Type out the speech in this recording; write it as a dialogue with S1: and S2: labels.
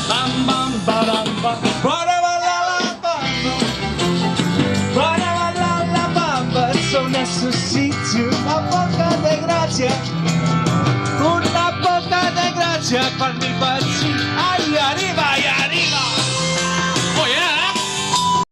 S1: Bam bam baram bam. So necesito una poca de gracia per mi pazzire.